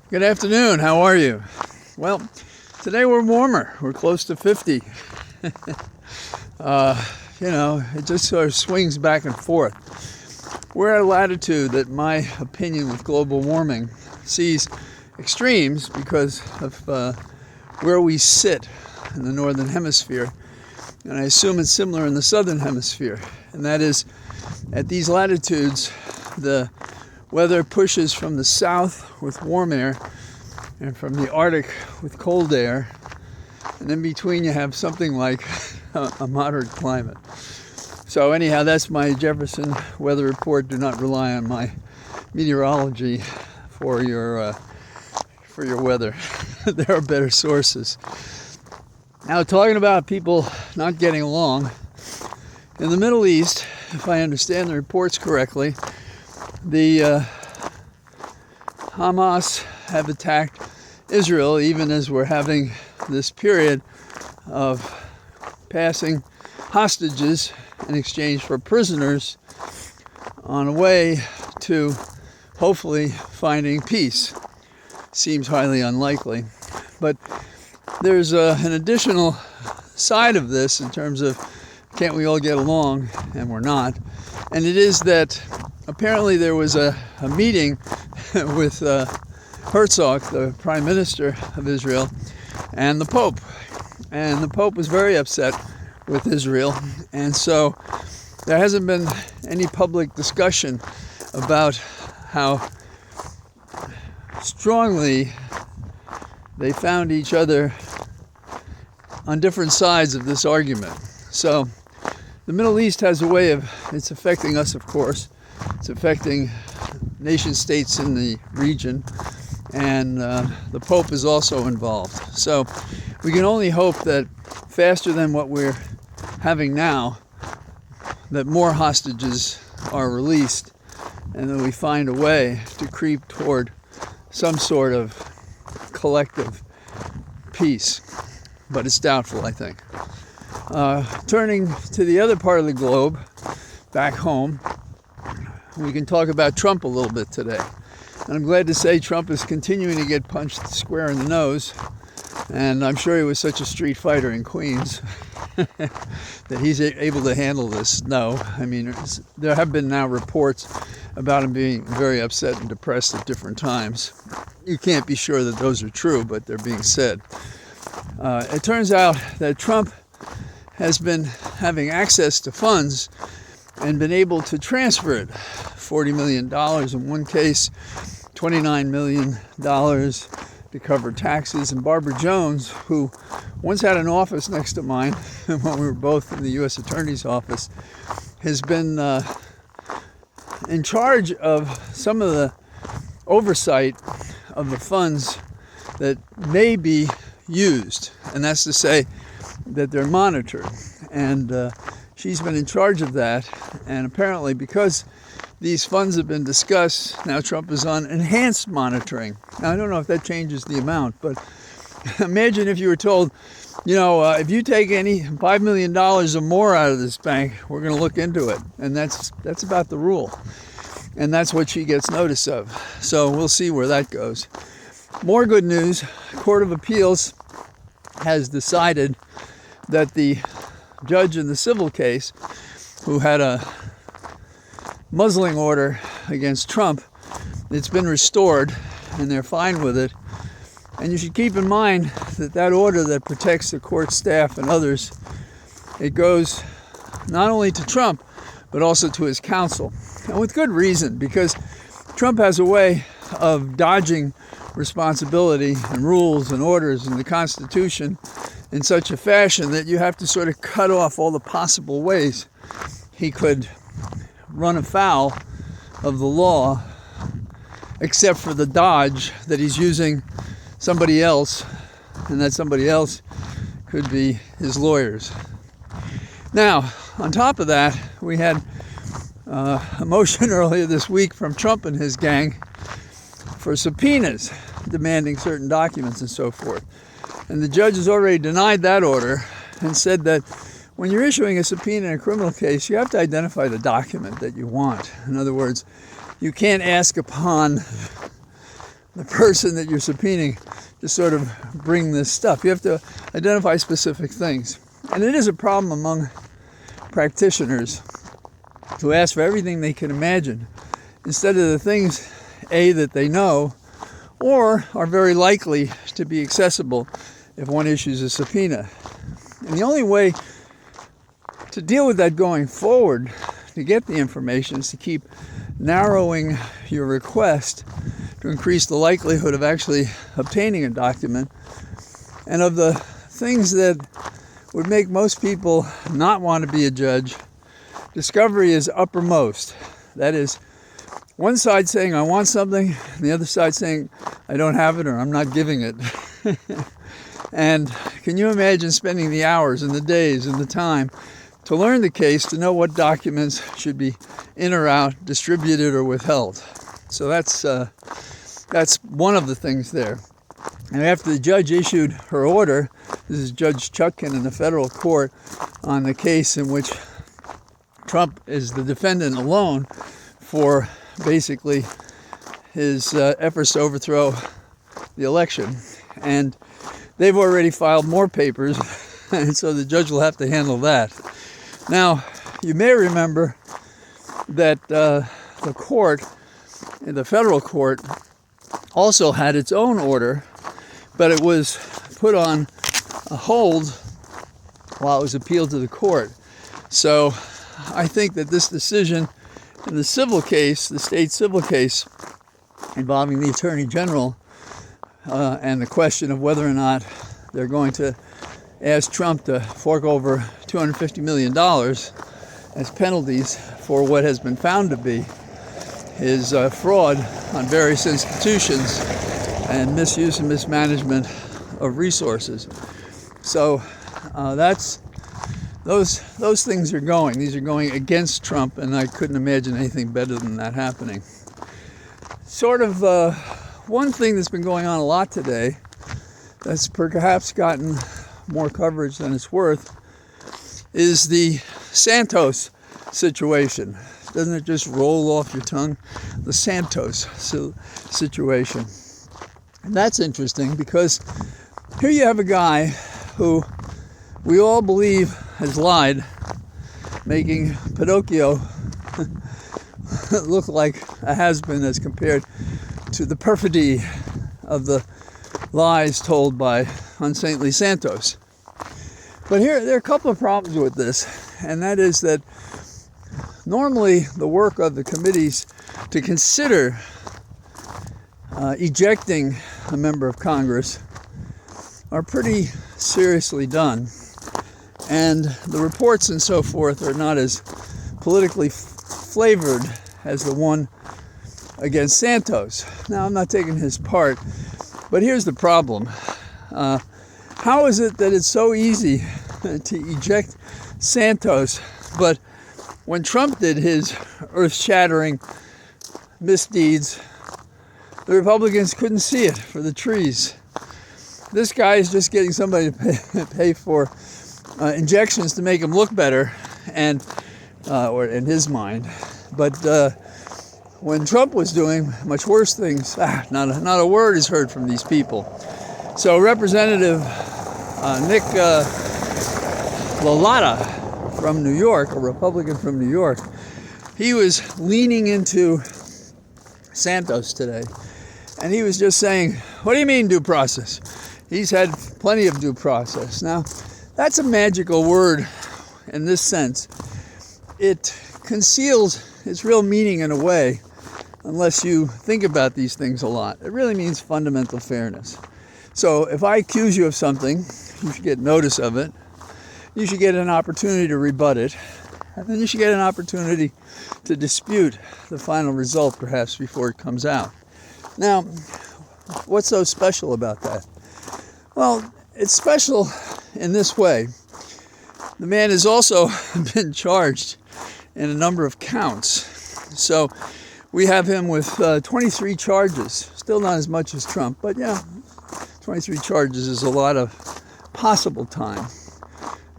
Good afternoon. How are you? Well, today we're warmer. We're close to 50. It just sort of swings back and forth. We're at a latitude that my opinion with global warming sees extremes because of where we sit in the northern hemisphere. And I assume it's similar in the southern hemisphere. And that is, at these latitudes, the weather pushes from the south with warm air and from the Arctic with cold air. And in between you have something like a moderate climate. So anyhow, that's my Jefferson weather report. Do not rely on my meteorology for your weather. There are better sources. Now, talking about people not getting along, in the Middle East, if I understand the reports correctly, the Hamas have attacked Israel even as we're having this period of passing hostages in exchange for prisoners on a way to hopefully finding peace. Seems highly unlikely. But there's an additional side of this in terms of can't we all get along, and we're not. And it is that apparently there was a meeting with Herzog, the Prime Minister of Israel, and the Pope. And the Pope was very upset with Israel. And so there hasn't been any public discussion about how strongly they found each other on different sides of this argument. So the Middle East has a way of, it's affecting us, of course. It's affecting nation states in the region, and the Pope is also involved. So we can only hope that faster than what we're having now, that more hostages are released and that we find a way to creep toward some sort of collective peace. But it's doubtful, I think. Turning to the other part of the globe, back home, we can talk about Trump a little bit today. And I'm glad to say Trump is continuing to get punched square in the nose. And I'm sure he was such a street fighter in Queens that he's able to handle this. No, I mean, there have been now reports about him being very upset and depressed at different times. You can't be sure that those are true, but they're being said. It turns out that Trump has been having access to funds and been able to transfer it. $40 million in one case, $29 million to cover taxes. And Barbara Jones, who once had an office next to mine when we were both in the U.S. Attorney's office, has been in charge of some of the oversight of the funds that may be used. And that's to say that they're monitored. And she's been in charge of that. And apparently because these funds have been discussed, now Trump is on enhanced monitoring. Now, I don't know if that changes the amount, but imagine if you were told, if you take any $5 million or more out of this bank, we're going to look into it. And that's about the rule. And that's what she gets notice of. So we'll see where that goes. More good news. Court of Appeals has decided that the judge in the civil case, who had a muzzling order against Trump, it's been restored and they're fine with it. And you should keep in mind that order that protects the court staff and others, it goes not only to Trump but also to his counsel, and with good reason, because Trump has a way of dodging responsibility and rules and orders in the Constitution in such a fashion that you have to sort of cut off all the possible ways he could run afoul of the law, except for the dodge that he's using somebody else, and that somebody else could be his lawyers. Now, on top of that, we had a motion earlier this week from Trump and his gang for subpoenas demanding certain documents and so forth. And the judge has already denied that order and said that when you're issuing a subpoena in a criminal case, you have to identify the document that you want. In other words, you can't ask upon the person that you're subpoenaing to sort of bring this stuff. You have to identify specific things. And it is a problem among practitioners to ask for everything they can imagine instead of the things, A, that they know or are very likely to be accessible if one issues a subpoena. And the only way to deal with that going forward, to get the information, is to keep narrowing your request to increase the likelihood of actually obtaining a document. And of the things that would make most people not want to be a judge, discovery is uppermost. That is, one side saying, I want something, and the other side saying, I don't have it or I'm not giving it. And can you imagine spending the hours and the days and the time to learn the case, to know what documents should be in or out, distributed or withheld? So that's one of the things there. And after the judge issued her order, this is Judge Chutkan in the federal court on the case in which Trump is the defendant alone for basically his efforts to overthrow the election. And they've already filed more papers, and so the judge will have to handle that. Now, you may remember that the court, the federal court, also had its own order, but it was put on a hold while it was appealed to the court. So I think that this decision in the civil case, the state civil case involving the Attorney General, and the question of whether or not they're going to ask Trump to fork over $250 million as penalties for what has been found to be his fraud on various institutions and misuse and mismanagement of resources. So those things are going. These are going against Trump, and I couldn't imagine anything better than that happening. Sort of one thing that's been going on a lot today that's perhaps gotten more coverage than it's worth is the Santos situation. Doesn't it just roll off your tongue? The Santos situation. And that's interesting because here you have a guy who we all believe has lied, making Pinocchio look like a has-been as compared to the perfidy of the lies told by unsaintly Santos. But here, there are a couple of problems with this, and that is that normally the work of the committees to consider ejecting a member of Congress are pretty seriously done, and the reports and so forth are not as politically flavored as the one against Santos. Now, I'm not taking his part, but here's the problem. How is it that it's so easy to eject Santos, but when Trump did his earth-shattering misdeeds, the Republicans couldn't see it for the trees? This guy is just getting somebody to pay for injections to make him look better, and or in his mind. But when Trump was doing much worse things, not a word is heard from these people. So Representative Nick LaLotta from New York, a Republican from New York, he was leaning into Santos today, and he was just saying, what do you mean due process? He's had plenty of due process. Now, that's a magical word in this sense. It conceals its real meaning in a way, unless you think about these things a lot. It really means fundamental fairness. So if I accuse you of something, you should get notice of it. You should get an opportunity to rebut it. And then you should get an opportunity to dispute the final result, perhaps, before it comes out. Now, what's so special about that? Well, it's special in this way. The man has also been charged in a number of counts. So we have him with 23 charges. Still not as much as Trump, but yeah, 23 charges is a lot of possible time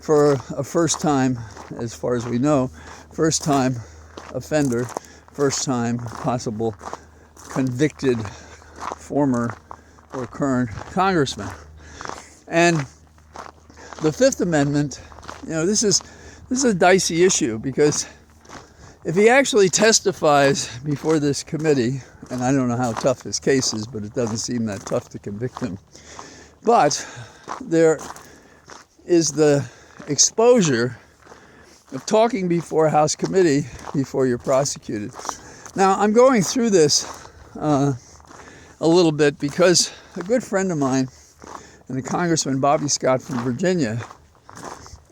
for a first time, as far as we know, first time offender, first time possible convicted former or current congressman. And the Fifth Amendment, this is a dicey issue, because if he actually testifies before this committee, and I don't know how tough his case is, but it doesn't seem that tough to convict him. But there is the exposure of talking before a House committee before you're prosecuted. Now, I'm going through this a little bit because a good friend of mine, and the Congressman Bobby Scott from Virginia,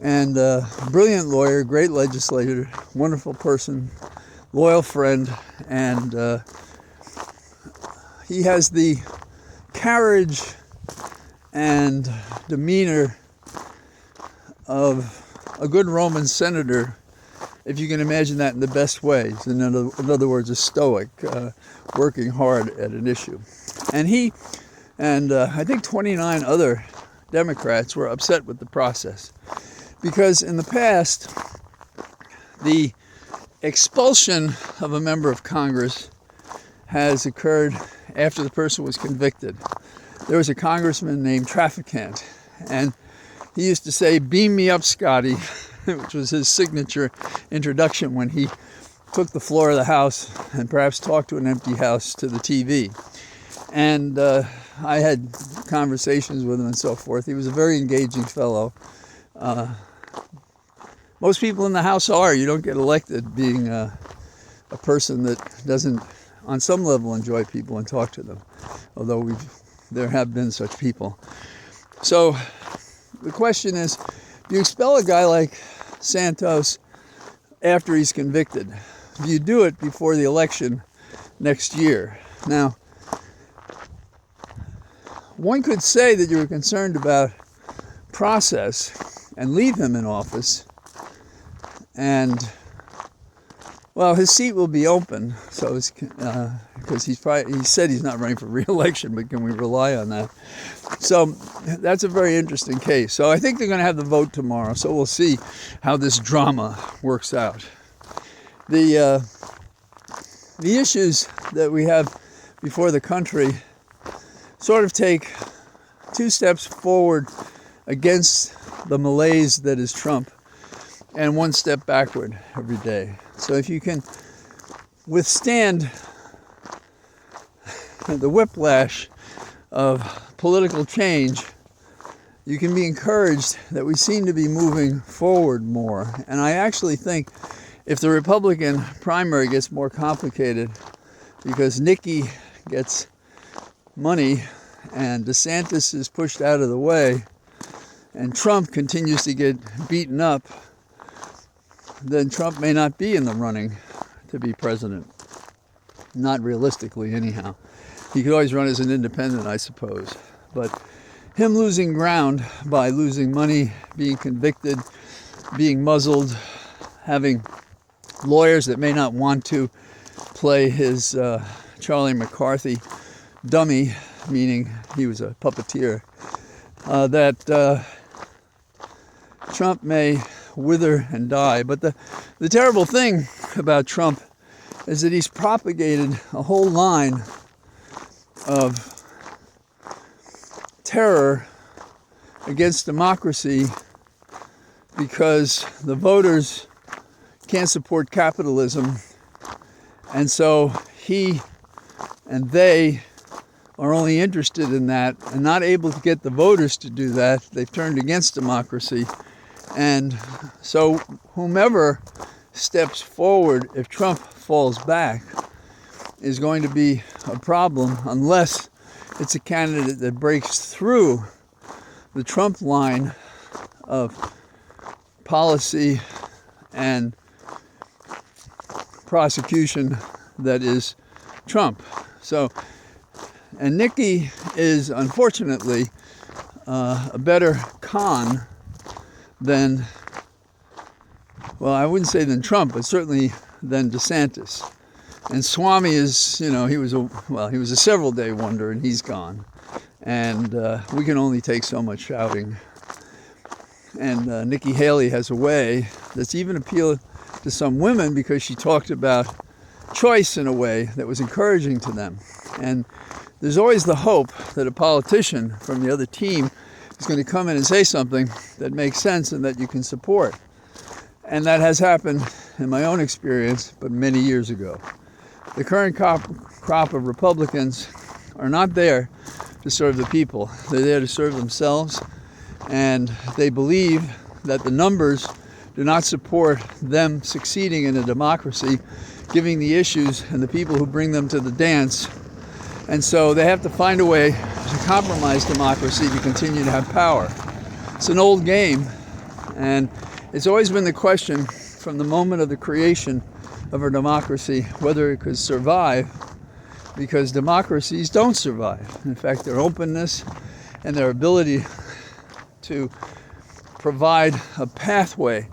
and a brilliant lawyer, great legislator, wonderful person, loyal friend, and he has the carriage and demeanor of a good Roman senator, if you can imagine that in the best ways. In other words, a stoic, working hard at an issue. And he and I think 29 other Democrats were upset with the process, because in the past, the expulsion of a member of Congress has occurred after the person was convicted. There was a congressman named Trafficant, and he used to say, "Beam me up, Scotty," which was his signature introduction when he took the floor of the House and perhaps talked to an empty House to the TV. And I had conversations with him and so forth. He was a very engaging fellow. Most people in the House are. You don't get elected being a person that doesn't, on some level, enjoy people and talk to them, although there have been such people. So the question is, do you expel a guy like Santos after he's convicted? Do you do it before the election next year? Now, one could say that you were concerned about process and leave him in office, and well, his seat will be open, so because he said he's not running for re-election, but can we rely on that? So that's a very interesting case. So I think they're going to have the vote tomorrow, so we'll see how this drama works out. The issues that we have before the country sort of take 2 steps forward against the malaise that is Trump, and 1 step backward every day. So if you can withstand the whiplash of political change, you can be encouraged that we seem to be moving forward more. And I actually think if the Republican primary gets more complicated because Nikki gets money and DeSantis is pushed out of the way and Trump continues to get beaten up, then Trump may not be in the running to be president. Not realistically, anyhow. He could always run as an independent, I suppose. But him losing ground by losing money, being convicted, being muzzled, having lawyers that may not want to play his Charlie McCarthy dummy, meaning he was a puppeteer, that Trump may wither and die. But the terrible thing about Trump is that he's propagated a whole line of terror against democracy because the voters can't support capitalism, and so he and they are only interested in that and not able to get the voters to do that. They've turned against democracy. And so whomever steps forward, if Trump falls back, is going to be a problem unless it's a candidate that breaks through the Trump line of policy and prosecution that is Trump. So, and Nikki is unfortunately a better con than, well, I wouldn't say than Trump, but certainly than DeSantis. And Swami is, he was a several-day wonder, and he's gone. And we can only take so much shouting. And Nikki Haley has a way that's even appealed to some women because she talked about choice in a way that was encouraging to them. And there's always the hope that a politician from the other team is going to come in and say something that makes sense and that you can support. And that has happened in my own experience, but many years ago. The current crop of Republicans are not there to serve the people. They're there to serve themselves, and they believe that the numbers do not support them succeeding in a democracy, giving the issues and the people who bring them to the dance. And so they have to find a way to compromise democracy to continue to have power. It's an old game, and it's always been the question from the moment of the creation of our democracy whether it could survive, because democracies don't survive. In fact, their openness and their ability to provide a pathway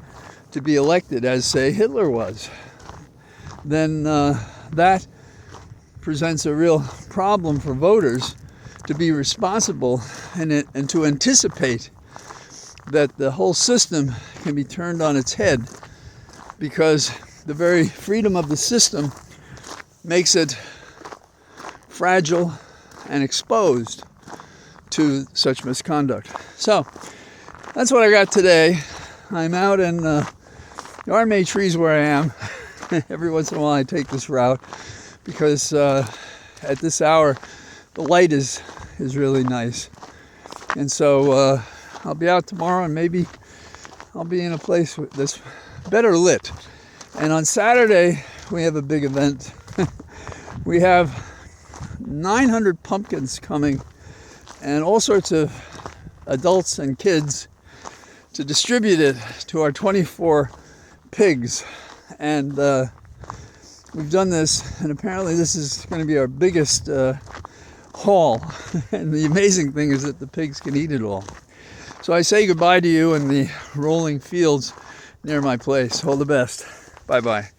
to be elected, as say Hitler was, then that presents a real problem for voters to be responsible and to anticipate that the whole system can be turned on its head, because the very freedom of the system makes it fragile and exposed to such misconduct. So that's what I got today. I'm out in there aren't many trees where I am. Every once in a while I take this route because at this hour the light is really nice. And so I'll be out tomorrow, and maybe I'll be in a place that's better lit. And on Saturday we have a big event. We have 900 pumpkins coming and all sorts of adults and kids to distribute it to our 24 pigs. And we've done this, and apparently this is going to be our biggest haul. And the amazing thing is that the pigs can eat it all. So I say goodbye to you in the rolling fields near my place. All the best. Bye-bye.